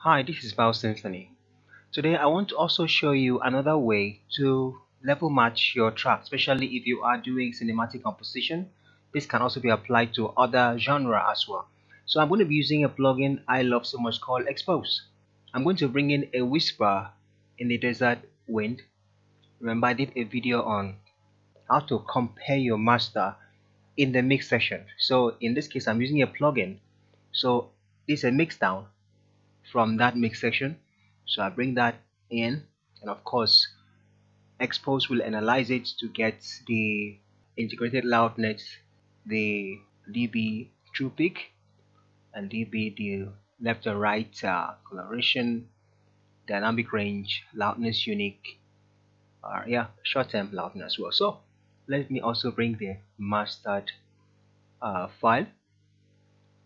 Hi, this is Bao Symphony. Today I want to also show you another way to level match your track, especially if you are doing cinematic composition. This can also be applied to other genre as well. So I'm going to be using a plugin I love so much called Expose. I'm going to bring in a whisper in the desert wind. Remember I did a video on how to compare your master in the mix section. So in this case I'm using a plugin. So this is a mix down from that mix section, so I bring that in, and of course Expose will analyze it to get the integrated loudness, the dB true peak, and dB the left and right coloration, dynamic range, loudness unique, short-term loudness as well. So let me also bring the mastered file.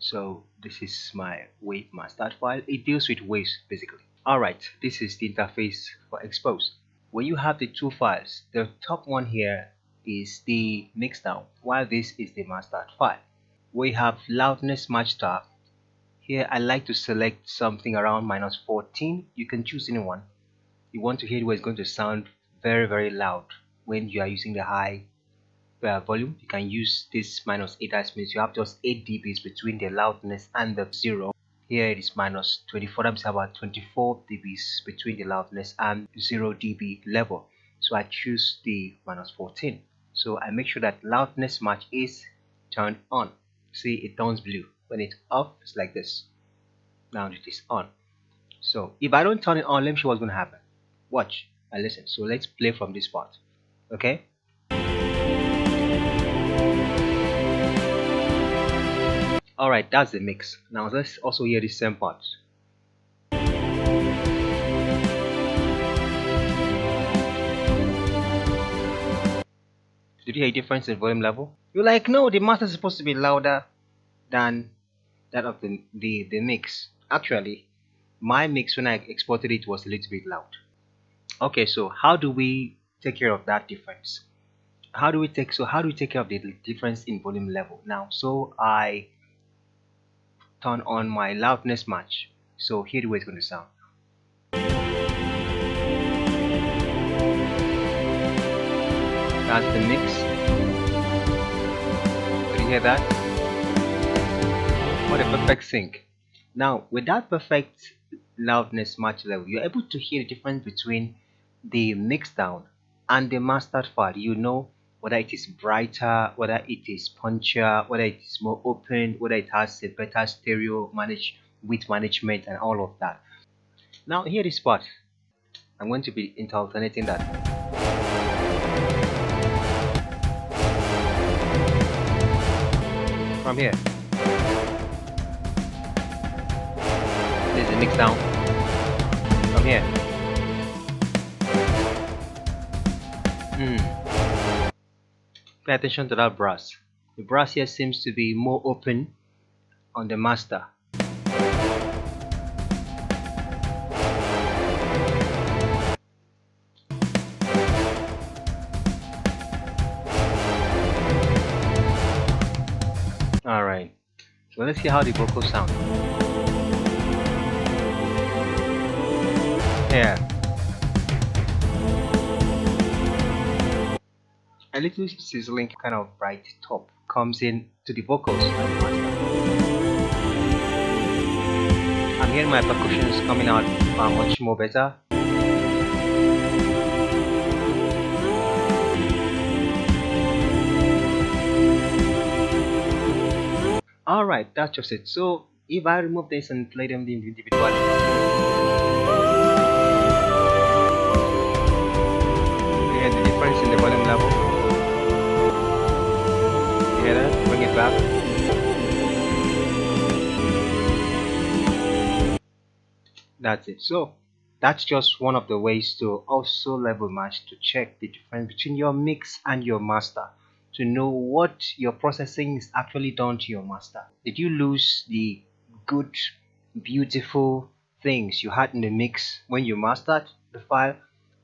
So this is my wave mastered file. It deals with waves basically. Alright, this is the interface for Expose. When you have the two files, the top one here is the mixdown, while this is the mastered file. We have loudness match tab. Here I like to select something around -14. You can choose anyone. You want to hear where it's going to sound very loud when you are using the high volume. You can use this -8. That means you have just 8 dBs between the loudness and the 0. Here it is -24. That means about 24 dBs between the loudness and 0 dB level. So I choose the -14. So I make sure that loudness match is turned on. See, it turns blue. When it's off, it's like this. Now it is on. So if I don't turn it on, let me show what's going to happen. Watch and listen. So let's play from this part. Okay. Alright, that's the mix. Now let's also hear the same part. Did you hear a difference in volume level? You're like, no, the master is supposed to be louder than that of the mix. Actually, my mix when I exported it was a little bit loud. Okay, so how do we take care of that difference? How do we take care of the difference in volume level? Now, so I turn on my loudness match. So here the way it's going to sound. That's the mix. Did you hear that? What a perfect sync. Now with that perfect loudness match level, you're able to hear the difference between the mixdown and the mastered file. You know whether it is brighter, whether it is punchier, whether it is more open, whether it has a better stereo width management and all of that. Now here this part, I'm going to be alternating that. From here, this is the mixdown. From here, pay attention to that brass. The brass here seems to be more open on the master. Alright, so let's see how the vocals sound. Here, a little sizzling kind of bright top comes in to the vocals. I'm hearing my percussions coming out much more better. Alright, that's just it. So if I remove this and play them individually, you hear the difference in the volume level. You hear that? Bring it back. That's it. So that's just one of the ways to also level match, to check the difference between your mix and your master, to know what your processing is actually done to your master. Did you lose the good, beautiful things you had in the mix when you mastered the file,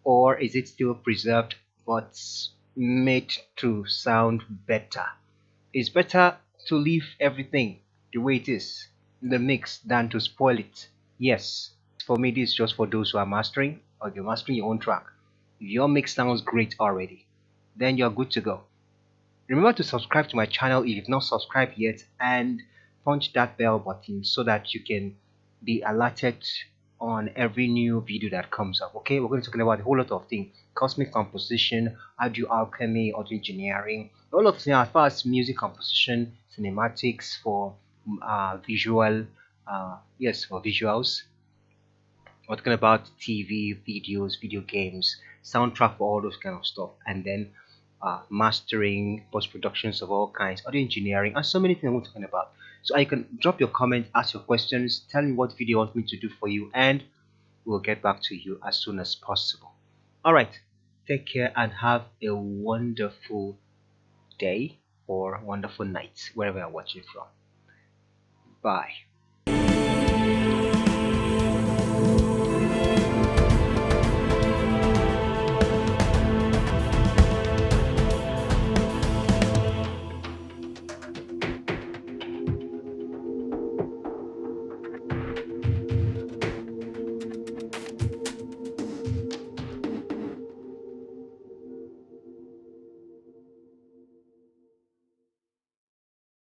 or is it still preserved but made to sound better? It's better to leave everything the way it is in the mix than to spoil it. Yes, for me, this is just for those who are mastering, or you're mastering your own track. If your mix sounds great already, then you're good to go. Remember to subscribe to my channel if you've not subscribed yet, and punch that bell button so that you can be alerted on every new video that comes up. Okay, we're going to talk about a whole lot of things: cosmic composition, audio alchemy, audio engineering, all of things as far as music composition, cinematics for visual, yes, for visuals. We're talking about TV, videos, video games, soundtrack for all those kind of stuff, and then mastering, post productions of all kinds, audio engineering, and so many things we're talking about. So you can drop your comment, ask your questions, tell me what video you want me to do for you, and we'll get back to you as soon as possible. All right, take care and have a wonderful day or wonderful night wherever you're watching from. Bye.